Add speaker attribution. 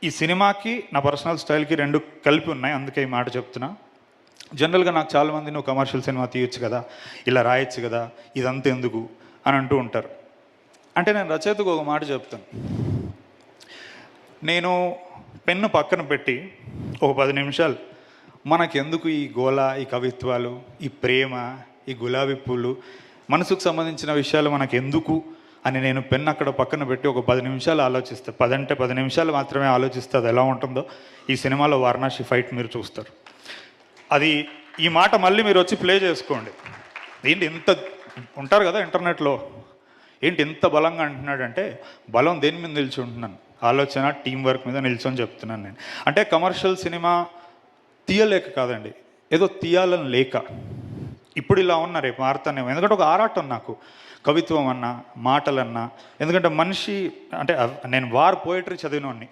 Speaker 1: ఈ సినిమాకి నా పర్సనల్ స్టైల్కి రెండు కలిపి ఉన్నాయి, అందుకే ఈ మాట చెప్తున్నా. జనరల్గా నాకు చాలామంది నువ్వు కమర్షియల్ సినిమా తీయొచ్చు కదా, ఇలా రాయొచ్చు కదా, ఇదంతా ఎందుకు అని అంటూ ఉంటారు. అంటే నేను రచయితకు ఒక మాట చెప్తాను. నేను పెన్ను పక్కన పెట్టి ఒక 10 నిమిషాలు మనకెందుకు ఈ గోల, ఈ కవిత్వాలు, ఈ ప్రేమ, ఈ గులాబీ పూలు, మనసుకు సంబంధించిన విషయాలు మనకెందుకు అని నేను పెన్ను అక్కడ పక్కన పెట్టి ఒక 10 నిమిషాలు ఆలోచిస్తాను. 10 అంటే 10 నిమిషాలు మాత్రమే ఆలోచిస్తే అది ఎలా ఉంటుందో ఈ సినిమాలో వారణాసి ఫైట్ మీరు చూస్తారు. అది ఈ మాట మళ్ళీ మీరు వచ్చి ప్లే చేసుకోండి. ఏంటి ఇంత ఉంటారు కదా ఇంటర్నెట్లో, ఏంటి ఇంత బలంగా అంటున్నాడంటే బలం దేని మీద నిలిచి ఉంటున్నాను, ఆలోచన, టీం వర్క్ మీద నిల్చొని చెప్తున్నాను నేను. అంటే కమర్షియల్ సినిమా తీయలేక కాదండి, ఏదో తీయాలని లేక. ఇప్పుడు ఇలా ఉన్నా రేపు మారుతానేమో, ఎందుకంటే ఒక ఆరాటం నాకు కవిత్వం అన్నా, మాటలన్నా. ఎందుకంటే మనిషి అంటే నేను వార్ పోయిటరీ చదివినోడిని.